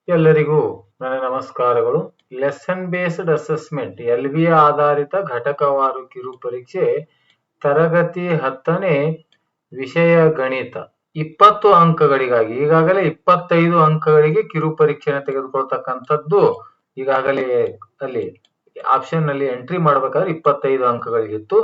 ಎಲ್ಲರಿಗೂ ನನ್ನ ನಮಸ್ಕಾರಗಳು. ಲೆಸನ್ ಬೇಸ್ಡ್ ಅಸೆಸ್ಮೆಂಟ್ LBA ಆಧಾರಿತ ಘಟಕವಾರು ಕಿರು ಪರೀಕ್ಷೆ ತರಗತಿ 10ನೇ ವಿಷಯ ಗಣಿತ 20 ಅಂಕಗಳಿಗಾಗಿ ಈಗಾಗಲೇ 25 ಅಂಕಗಳಿಗೆ ಕಿರು ಪರೀಕ್ಷೆಯನ್ನು ತೆಗೆದುಕೊಳ್ತಕ್ಕಂಥದ್ದು ಈಗಾಗಲೇ ಅಲ್ಲಿ ಆಪ್ಷನ್ ನಲ್ಲಿ ಎಂಟ್ರಿ ಮಾಡಬೇಕಾದ್ರೆ 25 ಅಂಕಗಳಿಗಿತ್ತು.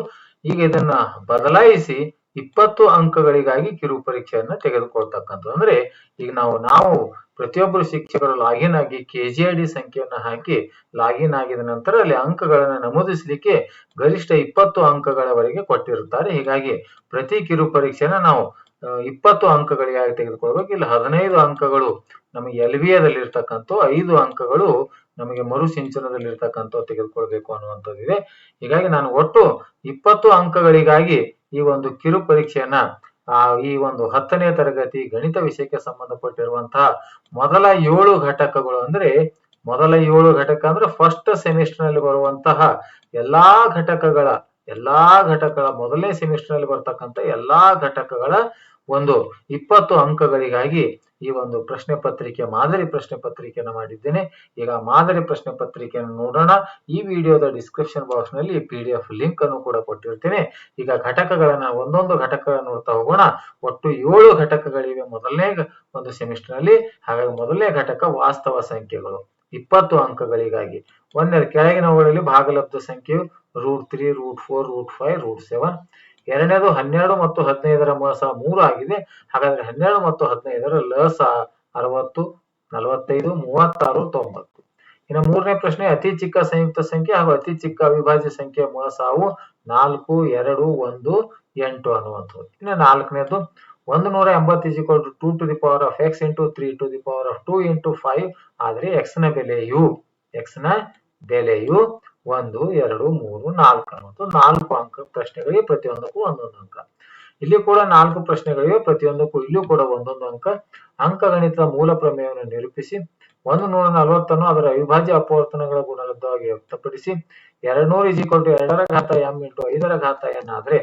ಈಗ ಇದನ್ನ ಬದಲಾಯಿಸಿ 20 ಅಂಕಗಳಿಗಾಗಿ ಕಿರು ಪರೀಕ್ಷೆಯನ್ನ ತೆಗೆದುಕೊಳ್ತಕ್ಕಂಥದ್ದು. ಅಂದ್ರೆ ಈಗ ನಾವು ಪ್ರತಿಯೊಬ್ಬರು ಶಿಕ್ಷಕರು ಲಾಗಿನ್ ಆಗಿ KGID ಸಂಖ್ಯೆಯನ್ನ ಹಾಕಿ ಲಾಗಿನ್ ಆಗಿದ ನಂತರ ಅಲ್ಲಿ ಅಂಕಗಳನ್ನು ನಮೂದಿಸಲಿಕ್ಕೆ ಗರಿಷ್ಠ 20 ಅಂಕಗಳವರೆಗೆ ಕೊಟ್ಟಿರುತ್ತಾರೆ. ಹೀಗಾಗಿ ಪ್ರತಿ ಕಿರು ಪರೀಕ್ಷೆನ ನಾವು 20 ಅಂಕಗಳಿಗಾಗಿ ತೆಗೆದುಕೊಳ್ಬೇಕು. ಇಲ್ಲಿ 15 ಅಂಕಗಳು ನಮಗೆ LBAದಲ್ಲಿ ಇರ್ತಕ್ಕಂಥ, 5 ಅಂಕಗಳು ನಮಗೆ ಮರುಸಿಂಚನದಲ್ಲಿ ಇರ್ತಕ್ಕಂಥ ತೆಗೆದುಕೊಳ್ಬೇಕು ಅನ್ನುವಂಥದ್ದಿದೆ. ಹೀಗಾಗಿ ನಾನು ಒಟ್ಟು 20 ಅಂಕಗಳಿಗಾಗಿ ಈ ಒಂದು ಕಿರು ಪರೀಕ್ಷೆಯನ್ನ ಈ ಒಂದು 10ನೇ ತರಗತಿ ಗಣಿತ ವಿಷಯಕ್ಕೆ ಸಂಬಂಧಪಟ್ಟಿರುವಂತಹ ಮೊದಲ 7 ಘಟಕಗಳು ಅಂದ್ರೆ ಫಸ್ಟ್ ಸೆಮಿಸ್ಟರ್ ನಲ್ಲಿ ಬರುವಂತಹ ಎಲ್ಲಾ ಘಟಕಗಳ ಮೊದಲನೇ ಸೆಮಿಸ್ಟರ್ ನಲ್ಲಿ ಬರ್ತಕ್ಕಂಥ ಎಲ್ಲಾ ಘಟಕಗಳ ಒಂದು 20 ಅಂಕಗಳಿಗಾಗಿ ಈ ಒಂದು ಪ್ರಶ್ನೆ ಪತ್ರಿಕೆ ಮಾದರಿ ಪ್ರಶ್ನೆ ಪತ್ರಿಕೆಯನ್ನು ಮಾಡಿದ್ದೇನೆ. ಈಗ ಮಾದರಿ ಪ್ರಶ್ನೆ ಪತ್ರಿಕೆಯನ್ನು ನೋಡೋಣ. ಈ ವಿಡಿಯೋದ ಡಿಸ್ಕ್ರಿಪ್ಷನ್ ಬಾಕ್ಸ್ ನಲ್ಲಿ PDF ಲಿಂಕ್ ಅನ್ನು ಕೂಡ ಕೊಟ್ಟಿರ್ತೇನೆ. ಈಗ ಘಟಕಗಳನ್ನ ಒಂದೊಂದು ಘಟಕ ನೋಡ್ತಾ ಹೋಗೋಣ. ಒಟ್ಟು 7 ಘಟಕಗಳಿವೆ ಮೊದಲನೇ ಒಂದು ಸೆಮಿಸ್ಟರ್ ನಲ್ಲಿ. ಹಾಗಾಗಿ ಮೊದಲನೇ ಘಟಕ ವಾಸ್ತವ ಸಂಖ್ಯೆಗಳು 20 ಅಂಕಗಳಿಗಾಗಿ. ಒಂದನೇ ಕೆಳಗಿನವುಗಳಲ್ಲಿ ಭಾಗಲಬ್ಧ ಸಂಖ್ಯೆಯು √3, √4, √5, √7. ಎರಡನೇದು 12 ಮತ್ತು 15ರ ಮಸ 3 ಆಗಿದೆ. ಹಾಗಾದ್ರೆ 12 ಮತ್ತು 15ರ ಲಸ 60, 45, 36, 90. ಇನ್ನು ಮೂರನೇ ಪ್ರಶ್ನೆ ಅತಿ ಚಿಕ್ಕ ಸಂಯುಕ್ತ ಸಂಖ್ಯೆ ಹಾಗೂ ಅತಿ ಚಿಕ್ಕ ಅವಿಭಾಜ್ಯ ಸಂಖ್ಯೆ ಮಸಾವು 4, 2, 1, 8 ಅನ್ನುವಂಥದ್ದು. ಇನ್ನು ನಾಲ್ಕನೇದು 180 = 2 to the power of x into 3 to the power of 2 into 5 ಆದ್ರೆ x ನ ಬೆಲೆಯು 1, 2, 3, 4 ಅನ್ನುವಂಥದ್ದು. 4 ಅಂಕ ಪ್ರಶ್ನೆಗಳಿಗೆ ಪ್ರತಿಯೊಂದಕ್ಕೂ ಒಂದೊಂದು ಅಂಕ. ಇಲ್ಲಿ ಕೂಡ 4 ಪ್ರಶ್ನೆಗಳಿವೆ, ಪ್ರತಿಯೊಂದಕ್ಕೂ ಇಲ್ಲೂ ಕೂಡ ಒಂದೊಂದು ಅಂಕ. ಅಂಕಗಣಿತದ ಮೂಲ ಪ್ರಮೇಯವನ್ನು ನಿರೂಪಿಸಿ 140 ಅನ್ನು ಅದರ ಅವಿಭಾಜ್ಯ ಅಪವರ್ತನಗಳ ಗುಣಲಬ್ಧವಾಗಿ ವ್ಯಕ್ತಪಡಿಸಿ 200 = 2 ರ ಘಾತ m × 5 ರ ಘಾತ n ಆದ್ರೆ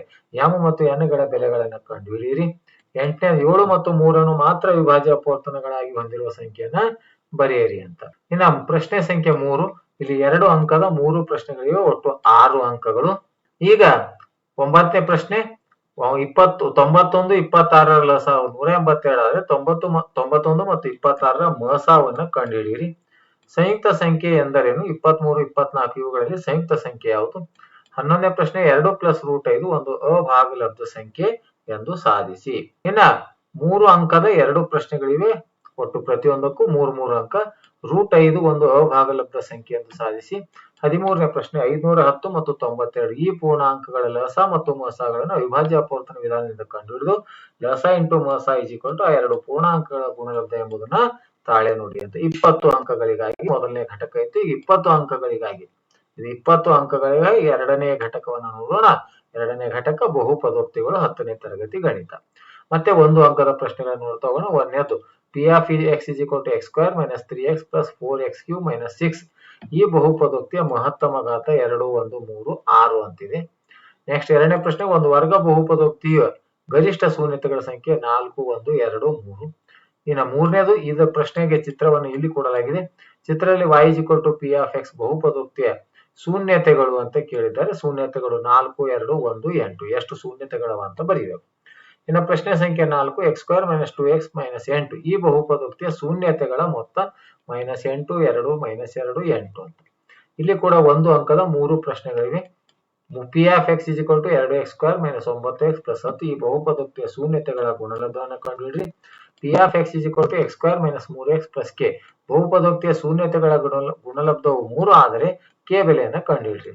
m ಮತ್ತು n ಗಳ ಬೆಲೆಗಳನ್ನು ಕಂಡುಹಿಡಿಯಿರಿ. 7 ಮತ್ತು 3 ಅನ್ನು ಮಾತ್ರ ಅವಿಭಾಜ್ಯ ಅಪವರ್ತನಗಳಾಗಿ ಹೊಂದಿರುವ ಸಂಖ್ಯೆಯನ್ನ ಬರೆಯಿರಿ ಅಂತ. ಇನ್ನ ಪ್ರಶ್ನೆ ಸಂಖ್ಯೆ 3, ಇಲ್ಲಿ 2 ಅಂಕದ 3 ಪ್ರಶ್ನೆಗಳಿವೆ, ಒಟ್ಟು 6 ಅಂಕಗಳು. ಈಗ 9ನೇ ಪ್ರಶ್ನೆ 91, 26ರ ಲಸ 182 ಆದ್ರೆ 91 ಮತ್ತು 26ರ ಮಸಾವನ್ನ ಕಂಡುಹಿಡಿಯಿರಿ. ಸಂಯುಕ್ತ ಸಂಖ್ಯೆ ಎಂದರೇನು? 23, 24 ಇವುಗಳಲ್ಲಿ ಸಂಯುಕ್ತ ಸಂಖ್ಯೆ ಯಾವುದು? 11ನೇ ಪ್ರಶ್ನೆ 2 + √5 ಒಂದು ಅಭಾಗಲಬ್ಧ ಸಂಖ್ಯೆ ಎಂದು ಸಾಧಿಸಿ. ಇನ್ನ 3 ಅಂಕದ 2 ಪ್ರಶ್ನೆಗಳಿವೆ, ಒಟ್ಟು ಪ್ರತಿಯೊಂದಕ್ಕೂ 3 ಅಂಕ. √5 ಒಂದು ಅಭಾಗಲಬ್ಧ ಸಂಖ್ಯೆ ಎಂದು ಸಾಧಿಸಿ. 13ನೇ ಪ್ರಶ್ನೆ 510 ಮತ್ತು 92 ಈ ಪೂರ್ಣಾಂಕಗಳ ಲಸ ಮತ್ತು ಮಸಗಳನ್ನು ಅವಿಭಾಜ್ಯ ಅಪವರ್ತನ ವಿಧಾನದಿಂದ ಕಂಡುಹಿಡಿದು ಲಸ × ಮಸ = ಆ ಎರಡು ಪೂರ್ಣಾಂಕಗಳ ಗುಣಲಬ್ಧ ಎಂಬುದನ್ನ ತಾಳೆ ನೋಡಿ ಅಂತ. 20 ಅಂಕಗಳಿಗಾಗಿ ಮೊದಲನೇ ಘಟಕ ಇತ್ತು. ಈಗ 20 ಅಂಕಗಳಿಗಾಗಿ ಎರಡನೇ ಘಟಕವನ್ನು ನೋಡೋಣ. ಎರಡನೇ ಘಟಕ ಬಹುಪದೋಕ್ತಿಗಳು 10ನೇ ತರಗತಿ ಗಣಿತ. ಮತ್ತೆ 1 ಅಂಕದ ಪ್ರಶ್ನೆಗಳನ್ನು ನೋಡ್ತಾ ಹೋಗೋಣ. ಒಂದನೇದು P of x = x² - 3x + 4x³ - 6 ಈ ಬಹುಪದೋಕ್ತಿಯ ಮಹತ್ತಮ ಘಾತ 2, 1, 3, 6 ಅಂತಿದೆ. ನೆಕ್ಸ್ಟ್ ಎರಡನೇ ಪ್ರಶ್ನೆ ಒಂದು ವರ್ಗ ಬಹುಪದೋಕ್ತಿಯ ಗರಿಷ್ಠ ಶೂನ್ಯತೆಗಳ ಸಂಖ್ಯೆ 4, 1, 2, 3. ಇನ್ನು ಮೂರನೇದು ಇದರ ಪ್ರಶ್ನೆಗೆ ಚಿತ್ರವನ್ನು ಇಲ್ಲಿ ಕೊಡಲಾಗಿದೆ. ಚಿತ್ರದಲ್ಲಿ y = P of x ಬಹುಪದೋಕ್ತಿಯ ಶೂನ್ಯತೆಗಳು ಅಂತ ಕೇಳಿದ್ದಾರೆ. ಶೂನ್ಯತೆಗಳು 4, 2, 1, 8 ಎಷ್ಟು ಶೂನ್ಯತೆಗಳವ ಅಂತ ಬರೀಬೇಕು. ಇನ್ನು ಪ್ರಶ್ನೆ ಸಂಖ್ಯೆ 4 x² - 2x - 8 ಈ ಬಹುಪದೋಕ್ತಿಯ ಶೂನ್ಯತೆಗಳ ಮೊತ್ತ -8, 2, -2, 8 ಅಂತ. ಇಲ್ಲಿ ಕೂಡ 1 ಅಂಕದ 3 ಪ್ರಶ್ನೆಗಳಿವೆ. P of x = 2x² - 9x + 10 ಈ ಬಹುಪದೋಕ್ತಿಯ ಶೂನ್ಯತೆಗಳ ಗುಣಲಬ್ಧವನ್ನು ಕಂಡುಹಿಡಿಯಿರಿ. P of x = x² - 3x + k ಬಹುಪದೋಕ್ತಿಯ ಶೂನ್ಯತೆಗಳ ಗುಣಲಬ್ಧವು 3 ಆದರೆ k ಬೆಲೆಯನ್ನು ಕಂಡುಹಿಡಿಯಿರಿ.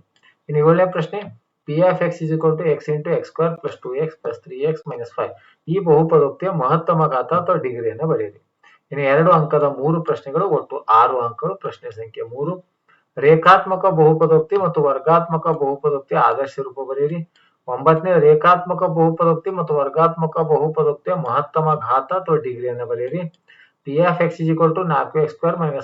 ಇನ್ನು 7ನೇ ಪ್ರಶ್ನೆ P of x = x × x² + 2x + 3x - 5 ಈ ಬಹುಪದೋಕ್ತಿಯ ಮಹತ್ತಮ ಘಾತ ಅಥವಾ ಡಿಗ್ರಿಯನ್ನು ಬರೆಯಿರಿ. ಇನ್ನು 2 ಅಂಕದ 3 ಪ್ರಶ್ನೆಗಳು, ಒಟ್ಟು 6 ಅಂಕಗಳು. ಪ್ರಶ್ನೆ ಸಂಖ್ಯೆ 3 ರೇಖಾತ್ಮಕ ಬಹುಪದೋಕ್ತಿ ಮತ್ತು ವರ್ಗಾತ್ಮಕ ಬಹುಪದೋಕ್ತಿಯ ಆದರ್ಶ ರೂಪ ಬರೆಯಿರಿ. 9ನೇ ರೇಖಾತ್ಮಕ ಬಹುಪದೋಕ್ತಿ ಮತ್ತು ವರ್ಗಾತ್ಮಕ ಬಹುಪದೋಕ್ತಿಯ ಮಹತ್ತಮ ಘಾತ ಅಥವಾ ಡಿಗ್ರಿಯನ್ನು ಬರೆಯಿರಿ. P of x = 4x² -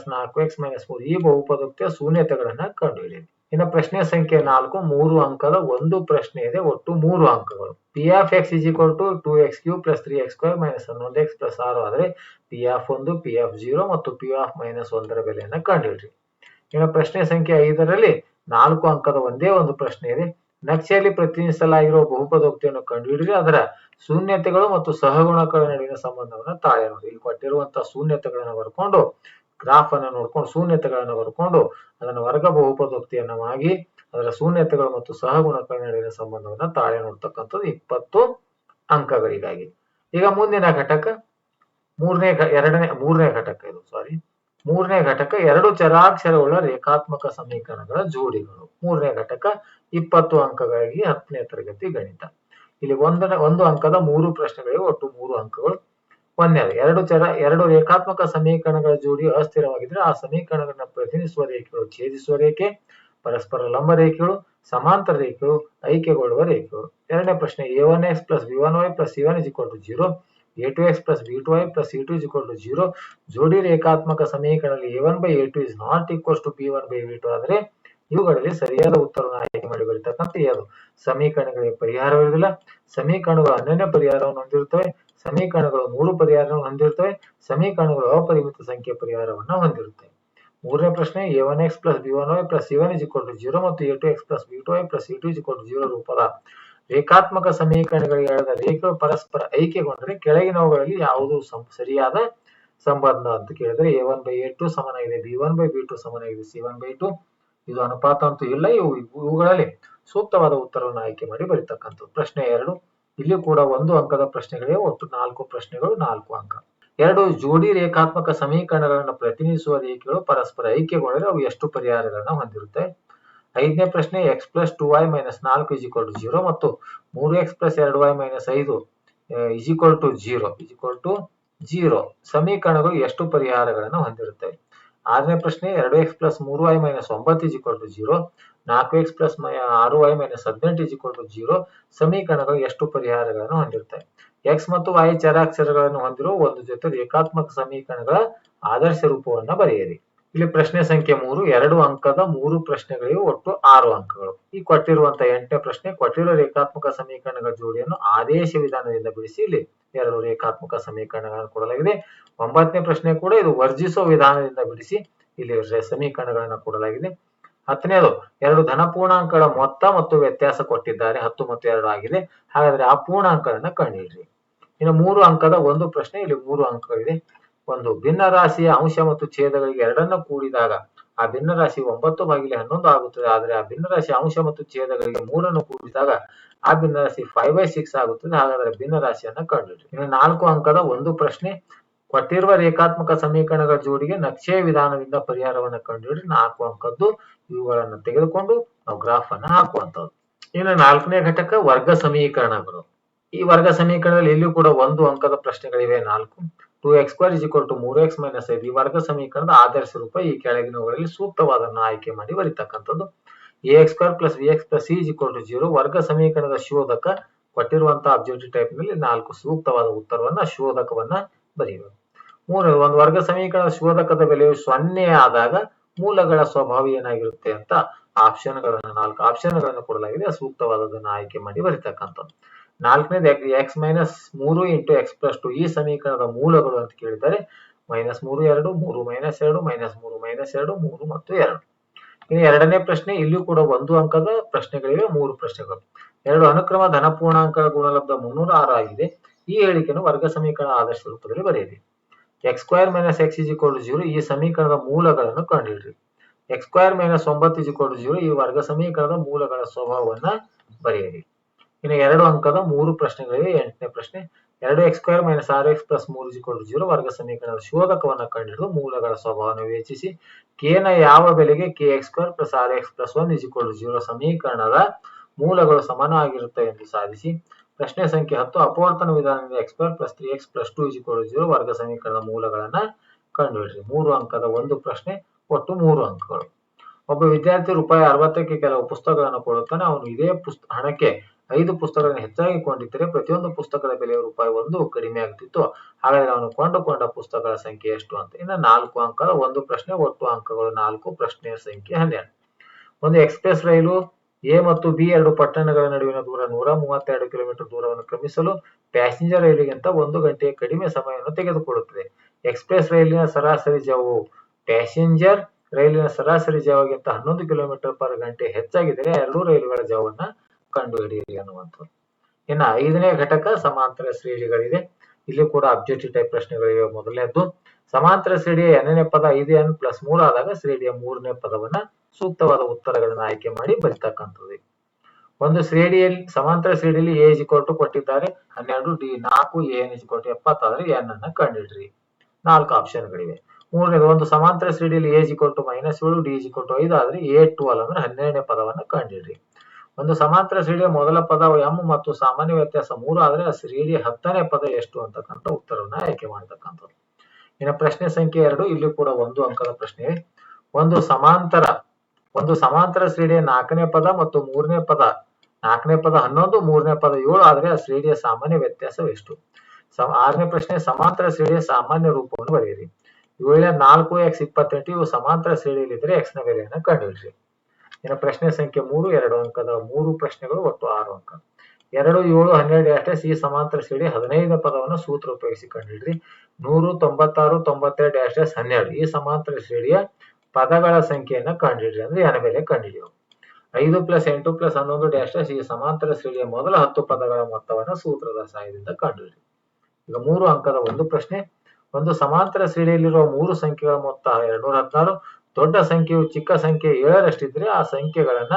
4x - 3 ಈ ಬಹುಪದೋಕ್ತಿಯ ಶೂನ್ಯತೆಗಳನ್ನ ಕಂಡುಹಿಡಿಯಿರಿ. ಇನ್ನು ಪ್ರಶ್ನೆ ಸಂಖ್ಯೆ 4 3 ಅಂಕದ ಒಂದು ಪ್ರಶ್ನೆ ಇದೆ, ಒಟ್ಟು 3 ಅಂಕಗಳು. P of x is equal to 2x³ plus 3x² minus 11x plus 6 ಆದರೆ ಪಿ ಆಫ್ 1, ಪಿ ಆಫ್ 0 ಮತ್ತು ಪಿ ಆಫ್ -1 ಬೆಲೆಯನ್ನು ಕಂಡುಹಿಡಿಯಿರಿ. ಇನ್ನು ಪ್ರಶ್ನೆ ಸಂಖ್ಯೆ 5ರಲ್ಲಿ 4 ಅಂಕದ ಒಂದೇ ಒಂದು ಪ್ರಶ್ನೆ ಇದೆ. ನಕ್ಷೆಯಲ್ಲಿ ಪ್ರತಿನಿಧಿಸಲಾಗಿರುವ ಬಹುಪದೋಕ್ತಿಯನ್ನು ಕಂಡುಹಿಡಿಯಿರಿ, ಅದರ ಶೂನ್ಯತೆಗಳು ಮತ್ತು ಸಹಗುಣಕಗಳ ನಡುವಿನ ಸಂಬಂಧವನ್ನು ತಾಳೆ ನೋಡಿ. ಇಲ್ಲಿ ಕೊಟ್ಟಿರುವಂತಹ ಶೂನ್ಯತೆಗಳನ್ನು ಬರ್ಕೊಂಡು ಗ್ರಾಫ್ ಅನ್ನು ನೋಡ್ಕೊಂಡು ಶೂನ್ಯತೆಗಳನ್ನು ಬರ್ಕೊಂಡು ಅದನ್ನು ವರ್ಗ ಬಹುಪದೋಕ್ತಿಯನ್ನಾಗಿ ಅದರ ಶೂನ್ಯತೆಗಳು ಮತ್ತು ಸಹಗುಣಕಗಳ ನಡುವಿನ ಸಂಬಂಧವನ್ನು ತಾಳೆ ನೋಡ್ತಕ್ಕಂಥದ್ದು 20 ಅಂಕಗಳಿಗಾಗಿ. ಈಗ ಮುಂದಿನ ಘಟಕ ಮೂರನೇ ಘಟಕ ಇದು ಮೂರನೇ ಘಟಕ ಎರಡು ಚರಾಕ್ಷರವುಳ್ಳ ರೇಖಾತ್ಮಕ ಸಮೀಕರಣಗಳ ಜೋಡಿಗಳು. ಮೂರನೇ ಘಟಕ 20 ಅಂಕಗಳಿಗೆ 10ನೇ ತರಗತಿ ಗಣಿತ. ಇಲ್ಲಿ ಒಂದು ಅಂಕದ 3 ಪ್ರಶ್ನೆಗಳಿಗೆ ಒಟ್ಟು 3 ಅಂಕಗಳು. ಒಂದನೇದು ಎರಡು ರೇಖಾತ್ಮಕ ಸಮೀಕರಣಗಳ ಜೋಡಿ ಅಸ್ಥಿರವಾಗಿದ್ರೆ ಆ ಸಮೀಕರಣಗಳನ್ನ ಪ್ರತಿನಿಧಿಸುವ ರೇಖೆಗಳು ಛೇದಿಸುವ ರೇಖೆ, ಪರಸ್ಪರ ಲಂಬ ರೇಖೆಗಳು, ಸಮಾಂತರ ರೇಖೆಗಳು, ಐಕ್ಯಗೊಳ್ಳುವ ರೇಖೆಗಳು. ಎರಡನೇ ಪ್ರಶ್ನೆ a1x plus b1y plus c1 0, a2x plus b2y plus c2 0 ಜೋಡಿ ರೇಖಾತ್ಮಕ ಸಮೀಕರಣದಲ್ಲಿ a1/a2 is not equals to b1/b2 ಆದರೆ ಇವುಗಳಲ್ಲಿ ಸರಿಯಾದ ಉತ್ತರವನ್ನು ಆಯ್ಕೆ ಮಾಡಿ ಬರೀತಕ್ಕಂಥ ಯಾವುದು ಸಮೀಕರಣಗಳಿಗೆ ಪರಿಹಾರವಿರುವುದಿಲ್ಲ. ಸಮೀಕರಣಗಳು ಅನನ್ಯ ಪರಿಹಾರವನ್ನು ಹೊಂದಿರುತ್ತವೆ, ಸಮೀಕರಣಗಳು 3 ಪರಿಹಾರವನ್ನು ಹೊಂದಿರುತ್ತವೆ, ಸಮೀಕರಣಗಳು ಅಪರಿಮಿತ ಸಂಖ್ಯೆ ಪರಿಹಾರವನ್ನು ಹೊಂದಿರುತ್ತವೆ. ಮೂರನೇ ಪ್ರಶ್ನೆ a1x plus b1y plus c1 0 ಮತ್ತು a2x plus b2y plus c2 0 ರೂಪದ ರೇಖಾತ್ಮಕ ಸಮೀಕರಣಗಳಿಗೆ ಎಳೆದ ರೇಖೆಗಳು ಪರಸ್ಪರ ಐಕ್ಯಗೊಂಡರೆ ಕೆಳಗಿನವುಗಳಲ್ಲಿ ಯಾವುದು ಸರಿಯಾದ ಸಂಬಂಧ ಅಂತ ಕೇಳಿದ್ರೆ a1/a2 ಸಮನಾಗಿದೆ b1/b2 ಸಮನಾಗಿದೆ c1/2. ಇದು ಅನುಪಾತ ಅಂತೂ ಇಲ್ಲ. ಇವುಗಳಲ್ಲಿ ಸೂಕ್ತವಾದ ಉತ್ತರವನ್ನು ಆಯ್ಕೆ ಮಾಡಿ ಬರೀತಕ್ಕಂಥದ್ದು. ಪ್ರಶ್ನೆ 2 ಇಲ್ಲಿ ಕೂಡ 1 ಅಂಕದ ಪ್ರಶ್ನೆಗಳಿಗೆ ಒಟ್ಟು 4 ಪ್ರಶ್ನೆಗಳು 4 ಅಂಕ. ಎರಡು ಜೋಡಿ ರೇಖಾತ್ಮಕ ಸಮೀಕರಣಗಳನ್ನು ಪ್ರತಿನಿಧಿಸುವ ರೇಖೆಗಳು ಪರಸ್ಪರ ಐಕ್ಯಗೊಂಡರೆ ಅವು ಎಷ್ಟು ಪರಿಹಾರಗಳನ್ನು ಹೊಂದಿರುತ್ತೆ. 5ನೇ ಪ್ರಶ್ನೆ x ಪ್ಲಸ್ 2y ಮೈನಸ್ 4 0 ಮತ್ತು 3x ಪ್ಲಸ್ 2y ಮೈನಸ್ 5 0 ಸಮೀಕರಣಗಳು ಎಷ್ಟು ಪರಿಹಾರಗಳನ್ನು ಹೊಂದಿರುತ್ತವೆ. 6ನೇ ಪ್ರಶ್ನೆ 2x plus 3y minus 9 0, 4x plus 6y minus 18 0 ಸಮೀಕರಣಗಳು ಎಷ್ಟು ಪರಿಹಾರಗಳನ್ನು ಹೊಂದಿರುತ್ತವೆ. x ಮತ್ತು y ಚರಾಕ್ಷರಗಳನ್ನು ಹೊಂದಿರುವ ಒಂದು ಜೊತೆ ರೇಖಾತ್ಮಕ ಸಮೀಕರಣಗಳ ಆದರ್ಶ ರೂಪವನ್ನು ಬರೆಯಿರಿ. ಇಲ್ಲಿ ಪ್ರಶ್ನೆ ಸಂಖ್ಯೆ 3 2 ಅಂಕದ 3 ಪ್ರಶ್ನೆಗಳಿಗೆ ಒಟ್ಟು 6 ಅಂಕಗಳು. ಈ ಕೊಟ್ಟಿರುವಂತಹ 8ನೇ ಪ್ರಶ್ನೆ ಕೊಟ್ಟಿರುವ ರೇಖಾತ್ಮಕ ಸಮೀಕರಣಗಳ ಜೋಡಿಯನ್ನು ಆದೇಶ ವಿಧಾನದಿಂದ ಬಿಡಿಸಿ. ಇಲ್ಲಿ 2 ರೇಖಾತ್ಮಕ ಸಮೀಕರಣಗಳನ್ನು ಕೊಡಲಾಗಿದೆ. 9ನೇ ಪ್ರಶ್ನೆ ಕೂಡ ಇದು ವರ್ಜಿಸುವ ವಿಧಾನದಿಂದ ಬಿಡಿಸಿ. ಇಲ್ಲಿ ಸಮೀಕರಣಗಳನ್ನು ಕೊಡಲಾಗಿದೆ. 10ನೇದು 2 ಧನ ಪೂರ್ಣಾಂಕಗಳ ಮೊತ್ತ ಮತ್ತು ವ್ಯತ್ಯಾಸ ಕೊಟ್ಟಿದ್ದಾರೆ, 10 ಮತ್ತು 2 ಆಗಿದೆ. ಹಾಗಾದ್ರೆ ಆ ಪೂರ್ಣಾಂಕಗಳನ್ನ ಕಂಡುಹಿಡಿಯಿರಿ. ಇನ್ನು 3 ಅಂಕದ ಒಂದು ಪ್ರಶ್ನೆ, ಇಲ್ಲಿ 3 ಅಂಕಗಳಿದೆ. ಒಂದು ಭಿನ್ನ ರಾಶಿಯ ಅಂಶ ಮತ್ತು ಛೇದಗಳಿಗೆ ಎರಡನ್ನು ಕೂಡಿದಾಗ ಆ ಭಿನ್ನ ರಾಶಿ 9/11 ಆಗುತ್ತದೆ. ಆದರೆ ಆ ಭಿನ್ನ ರಾಶಿ ಅಂಶ ಮತ್ತು ಛೇದಗಳಿಗೆ 3 ಕೂಡಿದಾಗ ಆ ಭಿನ್ನ ರಾಶಿ 5/6 ಆಗುತ್ತದೆ. ಹಾಗಾದ್ರೆ ಭಿನ್ನ ರಾಶಿಯನ್ನ ಕಂಡುಹಿಡಿಯಿರಿ. ಇನ್ನು 4 ಅಂಕದ ಒಂದು ಪ್ರಶ್ನೆ ಕೊಟ್ಟಿರುವ ರೇಖಾತ್ಮಕ ಸಮೀಕರಣಗಳ ಜೋಡಿಗೆ ನಕ್ಷೆಯ ವಿಧಾನದಿಂದ ಪರಿಹಾರವನ್ನು ಕಂಡುಹಿಡಿದು 4 ಅಂಕದ್ದು. ಇವುಗಳನ್ನು ತೆಗೆದುಕೊಂಡು ನಾವು ಗ್ರಾಫ್ ಅನ್ನು ಹಾಕುವಂತದ್ದು. ಇನ್ನು 4ನೇ ಘಟಕ ವರ್ಗ ಸಮೀಕರಣಗಳು. ಈ ವರ್ಗ ಸಮೀಕರಣದಲ್ಲಿ ಇಲ್ಲಿಯೂ ಕೂಡ 1 ಅಂಕದ ಪ್ರಶ್ನೆಗಳಿವೆ 4. 2x² 3x - 5 ಈ ವರ್ಗ ಸಮೀಕರಣದ ಆದರ್ಶ ರೂಪ ಈ ಕೆಳಗಿನವುಗಳಲ್ಲಿ ಸೂಕ್ತವಾದನ್ನು ಆಯ್ಕೆ ಮಾಡಿ ಬರೀತಕ್ಕಂಥದ್ದು. ax² + bx + c 0 ವರ್ಗ ಸಮೀಕರಣದ ಶೋಧಕ ಕೊಟ್ಟಿರುವಂತಹ ಅಬ್ಜೆಕ್ಟಿವ್ ಟೈಪ್ ನಲ್ಲಿ 4 ಸೂಕ್ತವಾದ ಉತ್ತರವನ್ನ ಶೋಧಕವನ್ನ ಬರೆಯಬೇಕು. 3 ಒಂದು ವರ್ಗ ಸಮೀಕರಣದ ಶೋಧಕದ ಬೆಲೆಯು 0 ಆದಾಗ ಮೂಲಗಳ ಸ್ವಭಾವ ಏನಾಗಿರುತ್ತೆ ಅಂತ 4 ಆಪ್ಷನ್ಗಳನ್ನು ಕೊಡಲಾಗಿದೆ. ಸೂಕ್ತವಾದದನ್ನು ಆಯ್ಕೆ ಮಾಡಿ ಬರೀತಕ್ಕಂಥದ್ದು. 4ನೇದು x - 3 × x + 2 ಈ ಸಮೀಕರಣದ ಮೂಲಗಳು ಅಂತ ಕೇಳಿದ್ದಾರೆ. -3 2, 3 - 2, -3 - 2, 3 ಮತ್ತು 2. ಇನ್ನು 2ನೇ ಪ್ರಶ್ನೆ ಇಲ್ಲಿಯೂ ಕೂಡ 1 ಅಂಕದ ಪ್ರಶ್ನೆಗಳಿವೆ, 3 ಪ್ರಶ್ನೆಗಳು. 2 ಅನುಕ್ರಮ ಧನ ಪೂರ್ಣಾಂಕಗಳ ಗುಣಲಬ್ಧ 306 ಆಗಿದೆ. ಈ ಹೇಳಿಕೆಯನ್ನು ವರ್ಗ ಸಮೀಕರಣ ಆದರ್ಶ ರೂಪದಲ್ಲಿ ಬರೆಯಿರಿ. x² - x 0 ಈ ಸಮೀಕರಣದ ಮೂಲಗಳನ್ನು ಕಂಡುಹಿಡಿಯಿರಿ. x² - 9 0 ಈ ವರ್ಗ ಸಮೀಕರಣದ ಮೂಲಗಳ ಸ್ವಭಾವವನ್ನ ಬರೆಯಿರಿ. ಇನ್ನು 2 ಅಂಕದ 3 ಪ್ರಶ್ನೆಗಳಿವೆ. 8ನೇ ಪ್ರಶ್ನೆ 2x² - 6x + 3 0 ವರ್ಗ ಸಮೀಕರಣದ ಶೋಧಕವನ್ನು ಕಂಡುಹಿಡಿದು ಮೂಲಗಳ ಸ್ವಭಾವವನ್ನು ವಿವೇಚಿಸಿ. k ನ ಯಾವ ಬೆಲೆಗೆ kx² + 6x + 1 0 ಸಮೀಕರಣದ ಮೂಲಗಳು ಸಮನಾಗಿರುತ್ತವೆ ಎಂದು ಸಾಧಿಸಿ. ಪ್ರಶ್ನೆ ಸಂಖ್ಯೆ 10 ಅಪವರ್ತನ ವಿಧಾನದಿಂದ x² + 3x + 2 0 ವರ್ಗ ಸಮೀಕರಣದ ಮೂಲಗಳನ್ನ ಕಂಡುಹಿಡಿಯಿರಿ. 3 ಅಂಕದ ಒಂದು ಪ್ರಶ್ನೆ, ಒಟ್ಟು 3 ಅಂಕಗಳು. ಒಬ್ಬ ವಿದ್ಯಾರ್ಥಿ ₹60ಕ್ಕೆ ಕೆಲವು ಪುಸ್ತಕಗಳನ್ನು ಕೊಡುತ್ತಾನೆ. ಅವನು ಇದೇ ಹಣಕ್ಕೆ 5 ಪುಸ್ತಕಗಳನ್ನು ಹೆಚ್ಚಾಗಿ ಕೊಂಡಿದ್ದರೆ ಪ್ರತಿಯೊಂದು ಪುಸ್ತಕದ ಬೆಲೆಯು ₹1 ಕಡಿಮೆ ಆಗ್ತಿತ್ತು. ಹಾಗಾದ್ರೆ ಅವನು ಕೊಂಡುಕೊಂಡ ಪುಸ್ತಕಗಳ ಸಂಖ್ಯೆ ಎಷ್ಟು ಅಂತ. ಇನ್ನು 4 ಅಂಕದ ಒಂದು ಪ್ರಶ್ನೆ, ಒಟ್ಟು ಅಂಕಗಳು 4, ಪ್ರಶ್ನೆಯ ಸಂಖ್ಯೆ 12. ಒಂದು ಎಕ್ಸ್‌ಪ್ರೆಸ್ ರೈಲು ಎ ಮತ್ತು ಬಿ ಎರಡು ಪಟ್ಟಣಗಳ ನಡುವಿನ ದೂರ 132 ಕಿಲೋಮೀಟರ್ ದೂರವನ್ನು ಕ್ರಮಿಸಲು ಪ್ಯಾಸೆಂಜರ್ ರೈಲಿಗಿಂತ 1 ಗಂಟೆಯ ಕಡಿಮೆ ಸಮಯವನ್ನು ತೆಗೆದುಕೊಳ್ಳುತ್ತದೆ. ಎಕ್ಸ್‌ಪ್ರೆಸ್ ರೈಲಿನ ಸರಾಸರಿ ಜಾವವು ಪ್ಯಾಸೆಂಜರ್ ರೈಲಿನ ಸರಾಸರಿ ಜಾವಗಿಂತ 11 ಕಿಲೋಮೀಟರ್ ಪರ್ ಗಂಟೆ ಹೆಚ್ಚಾಗಿದ್ದರೆ ಎರಡೂ ರೈಲುಗಳ ಜಾವನ್ನ ಕಂಡುಹಿಡಿಯಿರಿ ಅನ್ನುವಂಥದ್ದು. ಇನ್ನು 5ನೇ ಘಟಕ ಸಮಾಂತರ ಶ್ರೇಣಿಗಳಿದೆ. ಇಲ್ಲಿ ಕೂಡ ಅಬ್ಜೆಕ್ಟಿವ್ ಟೈಪ್ ಪ್ರಶ್ನೆಗಳಿವೆ. ಮೊದಲನೇದ್ದು ಸಮಾಂತರ ಶ್ರೇಣಿಯ n ನೇ ಪದ 5n + 3 ಆದಾಗ ಶ್ರೇಣಿಯ 3ನೇ ಪದವನ್ನ ಸೂಕ್ತವಾದ ಉತ್ತರಗಳನ್ನು ಆಯ್ಕೆ ಮಾಡಿ ಬರೀತಕ್ಕಂಥದ್ದು. ಒಂದು ಶ್ರೇಣಿಯಲ್ಲಿ ಸಮಾಂತರ ಶ್ರೇಣಿಯಲ್ಲಿ a ಕೊಟ್ಟಿದ್ದಾರೆ 12, d 4, an 70 ಆದ್ರೆ n ಅನ್ನ ಕಂಡುಹಿಡಿಯಿರಿ. 4 ಆಪ್ಷನ್ಗಳಿವೆ. ಮೂರನೇದು ಒಂದು ಸಮಾಂತರ ಶ್ರೇಣಿಯಲ್ಲಿ a -7, d 5 ಆದ್ರೆ a12 ಅಂದ್ರೆ 12ನೇ ಪದವನ್ನ ಕಂಡುಹಿಡಿಯಿರಿ. ಒಂದು ಸಮಾಂತರ ಶ್ರೇಣಿಯ ಮೊದಲ ಪದ m ಮತ್ತು ಸಾಮಾನ್ಯ ವ್ಯತ್ಯಾಸ 3 ಆದ್ರೆ ಆ ಶ್ರೇಣಿಯ 10ನೇ ಪದ ಎಷ್ಟು ಅಂತಕ್ಕಂಥ ಉತ್ತರವನ್ನ ಆಯ್ಕೆ ಮಾಡತಕ್ಕಂಥದ್ದು. ಇನ್ನು ಪ್ರಶ್ನೆ ಸಂಖ್ಯೆ 2 ಇಲ್ಲಿ ಕೂಡ 1 ಅಂಕದ ಪ್ರಶ್ನೆ. ಒಂದು ಸಮಾಂತರ ಶ್ರೇಣಿಯ 4ನೇ ಪದ ಮತ್ತು 3ನೇ ಪದ 4ನೇ ಪದ 11, 3ನೇ ಪದ 7 ಆದ್ರೆ ಆ ಶ್ರೇಣಿಯ ಸಾಮಾನ್ಯ ವ್ಯತ್ಯಾಸವೆಷ್ಟು? 6ನೇ ಪ್ರಶ್ನೆ ಸಮಾಂತರ ಶ್ರೇಣಿಯ ಸಾಮಾನ್ಯ ರೂಪವನ್ನು ಬರೆಯಿರಿ. 7 4x 28 ಇವು ಸಮಾಂತರ ಶ್ರೇಣಿಯಲ್ಲಿದ್ದರೆ x ನ ಬೆಲೆಯನ್ನು ಕಂಡುಹಿಡಿಯಿರಿ. ಇನ್ನು ಪ್ರಶ್ನೆ ಸಂಖ್ಯೆ 3 2 ಅಂಕದ 3 ಪ್ರಶ್ನೆಗಳು, ಒಟ್ಟು 6 ಅಂಕ. 2 7 12 ಈ ಸಮಾಂತರ ಶ್ರೇಣಿಯ 15ನೇ ಪದವನ್ನು ಸೂತ್ರ ಉಪಯೋಗಿಸಿ ಕಂಡುಹಿಡಿಯಿರಿ. 100 96 92 12 ಈ ಸಮಾಂತರ ಶ್ರೇಣಿಯ ಪದಗಳ ಸಂಖ್ಯೆಯನ್ನು ಕಂಡುಹಿಡಿಯಿರಿ, ಅಂದ್ರೆ n ಬೆಲೆ ಕಂಡುಹಿಡಿಯುವ. 5 + 8 + 11 ಈ ಸಮಾಂತರ ಶ್ರೇಣಿಯ ಮೊದಲ 10 ಪದಗಳ ಮೊತ್ತವನ್ನು ಸೂತ್ರದ ಸಹಾಯದಿಂದ ಕಂಡುಹಿಡಿಯಿರಿ. ಈಗ 3 ಅಂಕದ ಒಂದು ಪ್ರಶ್ನೆ. ಒಂದು ಸಮಾಂತರ ಶ್ರೇಣಿಯಲ್ಲಿರುವ 3 ಸಂಖ್ಯೆಗಳ ಮೊತ್ತ 216. ದೊಡ್ಡ ಸಂಖ್ಯೆಯು ಚಿಕ್ಕ ಸಂಖ್ಯೆ 7ರಷ್ಟಿದ್ರೆ ಆ ಸಂಖ್ಯೆಗಳನ್ನ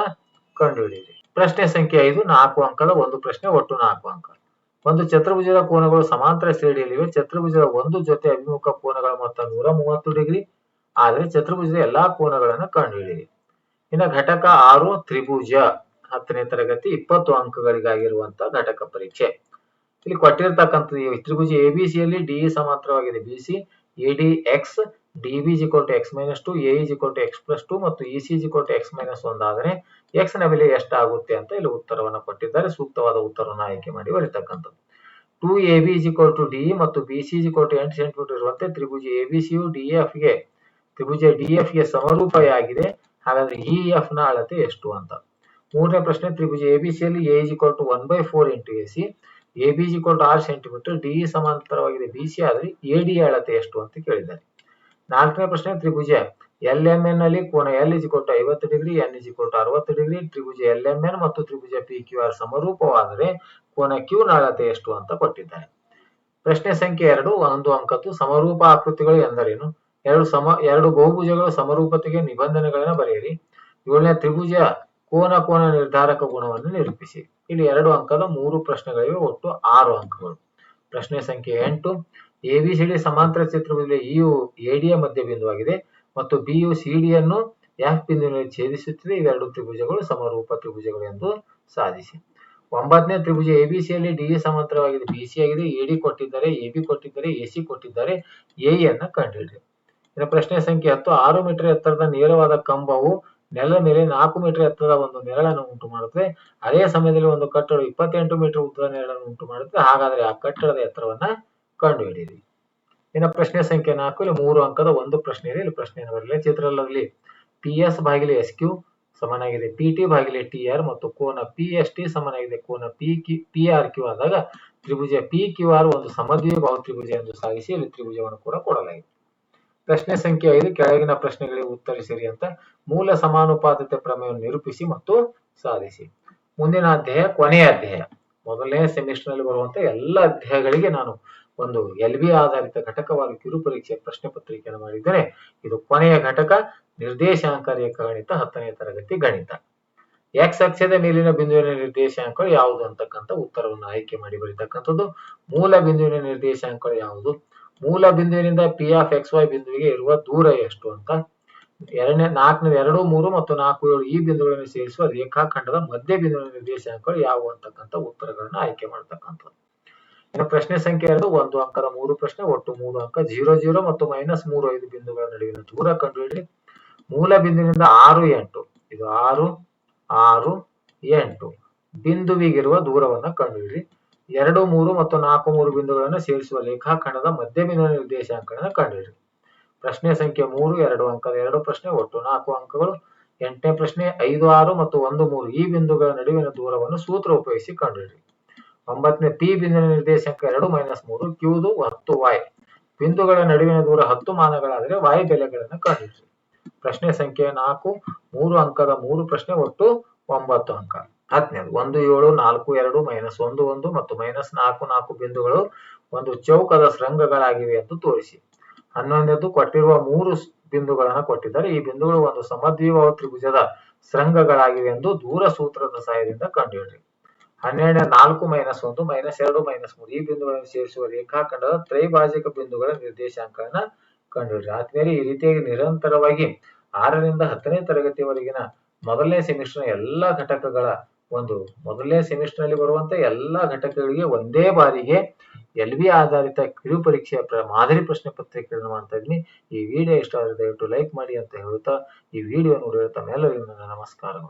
ಕಂಡುಹಿಡಿಯಿರಿ. ಪ್ರಶ್ನೆ ಸಂಖ್ಯೆ 5 4 ಅಂಕದ ಒಂದು ಪ್ರಶ್ನೆ, ಒಟ್ಟು 4 ಅಂಕ. ಒಂದು ಚತುರ್ಭುಜದ ಕೋನಗಳು ಸಮಾಂತರ ಶ್ರೇಣಿಯಲ್ಲಿವೆ. ಚತುರ್ಭುಜದ ಒಂದು ಜೊತೆ ಅಭಿಮುಖ ಕೋನಗಳ ಮೊತ್ತ 130 ಡಿಗ್ರಿ ಆದರೆ ಚತುರ್ಭುಜದ ಎಲ್ಲಾ ಕೋನಗಳನ್ನು ಕಂಡುಹಿಡಿಯಿರಿ. ಇನ್ನು ಘಟಕ 6 ತ್ರಿಭುಜ 10ನೇ ತರಗತಿ 20 ಅಂಕಗಳಿಗಾಗಿರುವಂತಹ ಘಟಕ ಪರೀಕ್ಷೆ. ಇಲ್ಲಿ ಕೊಟ್ಟಿರ್ತಕ್ಕಂಥದ್ದು ತ್ರಿಭುಜ ಎಬಿಸಿಯಲ್ಲಿ ಡಿ ಸಮಾಂತರವಾಗಿದೆ ಬಿಸಿ, ಎಡಿ X, dB x -2, A x+2 ಮತ್ತು ಇಸಿ x -1 ಆದರೆ ಎಕ್ಸ್ ನ ಬೆಲೆ ಎಷ್ಟಾಗುತ್ತೆ ಅಂತ ಇಲ್ಲಿ ಉತ್ತರವನ್ನು ಕೊಟ್ಟಿದ್ದಾರೆ. ಸೂಕ್ತವಾದ ಉತ್ತರವನ್ನು ಆಯ್ಕೆ ಮಾಡಿ ಬರೀತಕ್ಕಂಥದ್ದು. 2ab ಡಿ ಮತ್ತು ಬಿಸಿ 8 ಸೆಂಟಿಮೀಟರ್ ಇರುವಂತೆ ತ್ರಿಭುಜ ಎಬಿಸಿಯು ತ್ರಿಭುಜ ಡಿಎಫ್ ಗೆ ಸಮರೂಪವಾಗಿದೆ. ಹಾಗಾದ್ರೆ ಇಎಫ್ ನ ಅಳತೆ ಎಷ್ಟು ಅಂತ. ಮೂರನೇ ಪ್ರಶ್ನೆ ತ್ರಿಭುಜ ಎಬಿಸಿಯಲ್ಲಿ A 1/4 × AC, AB 6 centimetre, D ಸಮಾಂತರವಾಗಿದೆ ಬಿಸಿ ಆದ್ರೆ ಎಡಿ ಅಳತೆ ಎಷ್ಟು ಅಂತ ಕೇಳಿದ್ದಾರೆ. ನಾಲ್ಕನೇ ಪ್ರಶ್ನೆ ತ್ರಿಭುಜ ಎಲ್ಎಂಎನ್ ಅಲ್ಲಿ ಕೋನ ಎಲ್ 50 ಡಿಗ್ರಿ, ಎನ್ 60 ಡಿಗ್ರಿ. ತ್ರಿಭುಜ ಎಲ್ಎಂಎನ್ ಮತ್ತು ತ್ರಿಭುಜ ಪಿಕ್ಯೂಆರ್ ಸಮರೂಪವಾದರೆ ಕೋನ ಕ್ಯೂ ನ ಅಳತೆ ಎಷ್ಟು ಅಂತ ಕೊಟ್ಟಿದ್ದಾರೆ. ಪ್ರಶ್ನೆ ಸಂಖ್ಯೆ 2 1 ಅಂಕದ್ದು. ಸಮರೂಪ ಆಕೃತಿಗಳು ಎಂದರೇನು? ಎರಡು ಬಹುಭುಜಗಳು ಸಮರೂಪತೆಗೆ ನಿಬಂಧನೆಗಳನ್ನ ಬರೆಯಿರಿ. 7ನೇ ತ್ರಿಭುಜ ಕೋನ ನಿರ್ಧಾರಕ ಗುಣವನ್ನು ನಿರೂಪಿಸಿ. ಇಲ್ಲಿ 2 ಅಂಕದ 3 ಪ್ರಶ್ನೆಗಳಿವೆ, ಒಟ್ಟು 6 ಅಂಕಗಳು. ಪ್ರಶ್ನೆ ಸಂಖ್ಯೆ 8 ಎಬಿಸಿಡಿ ಸಮಾಂತರ ಚತುರ್ಭುಜ ಇಯು ಎಡಿಯ ಮಧ್ಯ ಬಿಂದುವಾಗಿದೆ ಮತ್ತು ಬಿಯು ಸಿಡಿಯನ್ನು ಎಫ್ ಬಿಂದುವಿನಲ್ಲಿ ಛೇದಿಸುತ್ತದೆ. ಇವೆರಡು ತ್ರಿಭುಜಗಳು ಸಮರೂಪ ತ್ರಿಭುಜಗಳು ಎಂದು ಸಾಧಿಸಿ. 9ನೇ ತ್ರಿಭುಜ ಎಬಿಸಿಯಲ್ಲಿ ಡಿ ಸಮಾಂತರವಾಗಿದೆ ಬಿಸಿ ಆಗಿದೆ, ಎಡಿ ಕೊಟ್ಟಿದ್ದಾರೆ, ಎಬಿ ಕೊಟ್ಟಿದ್ದಾರೆ, ಎಸಿ ಕೊಟ್ಟಿದ್ದಾರೆ, ಎನ್ನ ಕಂಡುಹಿಡಿಯಿರಿ. ಇನ್ನು ಪ್ರಶ್ನೆ ಸಂಖ್ಯೆ 10 6 ಮೀಟರ್ ಎತ್ತರದ ನೇರವಾದ ಕಂಬವು ನೆಲದ ಮೇಲೆ 4 ಮೀಟರ್ ಎತ್ತರದ ಒಂದು ನೆರಳನ್ನು ಉಂಟು ಮಾಡುತ್ತದೆ. ಅದೇ ಸಮಯದಲ್ಲಿ ಒಂದು ಕಟ್ಟಡ 28 ಮೀಟರ್ ಉದ್ದದ ನೆರಳನ್ನು ಉಂಟು ಮಾಡುತ್ತದೆ. ಹಾಗಾದ್ರೆ ಆ ಕಟ್ಟಡದ ಎತ್ತರವನ್ನ ಕಂಡುಹಿಡಿಯಿರಿ. ಇನ್ನು ಪ್ರಶ್ನೆ ಸಂಖ್ಯೆ 4 ಇಲ್ಲಿ 3 ಅಂಕದ ಒಂದು ಪ್ರಶ್ನೆ ಇದೆ. ಇಲ್ಲಿ ಪ್ರಶ್ನೆಯನ್ನು ಬರಲಿ. ಚಿತ್ರದಲ್ಲಿ PS/SQ ಸಮನಾಗಿದೆ PT/TR ಮತ್ತು ಕೋನ PST ಸಮನಾಗಿದೆ ಕೋನ PRQ ಆದಾಗ ತ್ರಿಭುಜ PQR ಒಂದು ಸಮದ್ವಿಬಾಹು ತ್ರಿಭುಜ ಎಂದು ಸಾಧಿಸಿ ಇಲ್ಲಿ ತ್ರಿಭುಜವನ್ನು ಕೂಡ ಕೊಡಲಾಗಿದೆ. ಪ್ರಶ್ನೆ ಸಂಖ್ಯೆ 5 ಕೆಳಗಿನ ಪ್ರಶ್ನೆಗಳಿಗೆ ಉತ್ತರಿಸಿರಿ ಅಂತ. ಮೂಲ ಸಮಾನುಪಾತತೆ ಪ್ರಮೇಯವನ್ನು ನಿರೂಪಿಸಿ ಮತ್ತು ಸಾಧಿಸಿ. ಮುಂದಿನ ಅಧ್ಯಾಯ ಕೊನೆಯ ಅಧ್ಯಾಯ. ಮೊದಲನೇ ಸೆಮಿಸ್ಟರ್ ನಲ್ಲಿ ಬರುವಂತ ಎಲ್ಲ ಅಧ್ಯಾಯಗಳಿಗೆ ನಾನು ಒಂದು LB ಆಧಾರಿತ ಘಟಕವಾಗಿ ಕಿರು ಪರೀಕ್ಷೆ ಪ್ರಶ್ನೆ ಪತ್ರಿಕೆಯನ್ನು ಮಾಡಿದ್ದೇನೆ. ಇದು ಕೊನೆಯ ಘಟಕ ನಿರ್ದೇಶಾಂಕ ರೇಖಾಗಣಿತ 10ನೇ ತರಗತಿ ಗಣಿತ. X ಅಕ್ಷದ ಮೇಲಿನ ಬಿಂದುವಿನ ನಿರ್ದೇಶಾಂಕಗಳು ಯಾವುದು ಅಂತಕ್ಕಂಥ ಉತ್ತರವನ್ನು ಆಯ್ಕೆ ಮಾಡಿ ಬರೀತಕ್ಕಂಥದ್ದು. ಮೂಲ ಬಿಂದುವಿನ ನಿರ್ದೇಶಾಂಕಗಳು ಯಾವುದು? ಮೂಲ ಬಿಂದುವಿನಿಂದ P(xy) ಬಿಂದುವಿಗೆ ಇರುವ ದೂರ ಎಷ್ಟು ಅಂತ. 2, 3 ಮತ್ತು 4, 7 ಈ ಬಿಂದುಗಳನ್ನು ಸೇರಿಸುವ ರೇಖಾಖಂಡದ ಮಧ್ಯ ಬಿಂದುವಿನ ನಿರ್ದೇಶಾಂಕಗಳು ಯಾವುವು ಅಂತಕ್ಕಂಥ ಉತ್ತರಗಳನ್ನು ಆಯ್ಕೆ ಮಾಡತಕ್ಕಂಥದ್ದು. ಇನ್ನು ಪ್ರಶ್ನೆ ಸಂಖ್ಯೆ 2 1 ಅಂಕದ 3 ಪ್ರಶ್ನೆ, ಒಟ್ಟು 3 ಅಂಕ. 0 0 ಮತ್ತು -35 ಬಿಂದುಗಳ ನಡುವಿನ ದೂರ ಕಂಡುಹಿಡಿಯಿರಿ. ಮೂಲ ಬಿಂದುವಿನಿಂದ 6 8 ಇದು 6 6 8 ಬಿಂದುವಿಗಿರುವ ದೂರವನ್ನು ಕಂಡುಹಿಡಿಯಿರಿ. 2 3 ಮತ್ತು 4 3 ಬಿಂದುಗಳನ್ನು ಸೇರಿಸುವ ರೇಖಾಖಂಡದ ಮಧ್ಯ ಬಿಂದುವಿನ ನಿರ್ದೇಶಾಂಕಗಳನ್ನು ಕಂಡುಹಿಡಿಯಿರಿ. ಪ್ರಶ್ನೆ ಸಂಖ್ಯೆ 3 2 ಅಂಕದ 2 ಪ್ರಶ್ನೆ, ಒಟ್ಟು 4 ಅಂಕಗಳು. 8ನೇ ಪ್ರಶ್ನೆ 5, 6 ಮತ್ತು 1, 3 ಈ ಬಿಂದುಗಳ ನಡುವಿನ ದೂರವನ್ನು ಸೂತ್ರ ಉಪಯೋಗಿಸಿ ಕಂಡುಹಿಡಿಯಿರಿ. 9ನೇ ಪಿ ಬಿಂದುವಿನ ನಿರ್ದೇಶಾಂಕ 2 - 3 ಕ್ಯೂದು 10y. ಬಿಂದುಗಳ ನಡುವಿನ ದೂರ 10 ಮಾನಗಳಾದರೆ y ಬೆಲೆಗಳನ್ನು ಕಂಡುಹಿಡಿಯಿರಿ. ಪ್ರಶ್ನೆ ಸಂಖ್ಯೆ 4 3 ಅಂಕದ 3 ಪ್ರಶ್ನೆ, ಒಟ್ಟು 9 ಅಂಕ. 10ನೇದು 1, 7, 4, 2 -1, 1 ಮತ್ತು -4, 4 ಬಿಂದುಗಳು ಒಂದು ಚೌಕದ ಶೃಂಗಗಳಾಗಿವೆ ಎಂದು ತೋರಿಸಿ. 11ನೇದು ಕೊಟ್ಟಿರುವ 3 ಬಿಂದುಗಳನ್ನು ಕೊಟ್ಟಿದ್ದಾರೆ. ಈ ಬಿಂದುಗಳು ಒಂದು ಸಮದ್ವಿಬಾಹು ತ್ರಿಭುಜದ ಶೃಂಗಗಳಾಗಿವೆ ಎಂದು ದೂರ ಸೂತ್ರದ ಸಹಾಯದಿಂದ ಕಂಡುಹಿಡಿಯಿರಿ. 12ನೇ 4 - 1 -2 -3 ಈ ಬಿಂದುಗಳನ್ನು ಸೇರಿಸುವ ರೇಖಾಖಂಡದ ತ್ರೈಭಾಜಿಕ ಬಿಂದುಗಳ ನಿರ್ದೇಶಾಂಕಗಳನ್ನ ಕಂಡುಹಿಡಿಯಿರಿ. ಆದ್ಮೇಲೆ ಈ ರೀತಿಯಾಗಿ ನಿರಂತರವಾಗಿ 6ರಿಂದ 10ನೇ ತರಗತಿವರೆಗಿನ ಮೊದಲನೇ ಸೆಮಿಸ್ಟರ್ ಎಲ್ಲಾ ಘಟಕಗಳ ಮೊದಲನೇ ಸೆಮಿಸ್ಟರ್ ನಲ್ಲಿ ಬರುವಂತ ಎಲ್ಲಾ ಘಟಕಗಳಿಗೆ ಒಂದೇ ಬಾರಿಗೆ LV ಆಧಾರಿತ ಕಿರು ಪರೀಕ್ಷೆಯ ಮಾದರಿ ಪ್ರಶ್ನೆ ಪತ್ರಿಕೆಗಳನ್ನು ಮಾಡ್ತಾ ಇದ್ದೀನಿ. ಈ ವಿಡಿಯೋ ಇಷ್ಟ ಆದರೆ ದಯವಿಟ್ಟು ಲೈಕ್ ಮಾಡಿ ಅಂತ ಹೇಳುತ್ತಾ ಈ ವಿಡಿಯೋ ನೋಡಿದ ತಮ್ಮೆಲ್ಲರಿಗೂ ನನ್ನ ನಮಸ್ಕಾರಗಳು.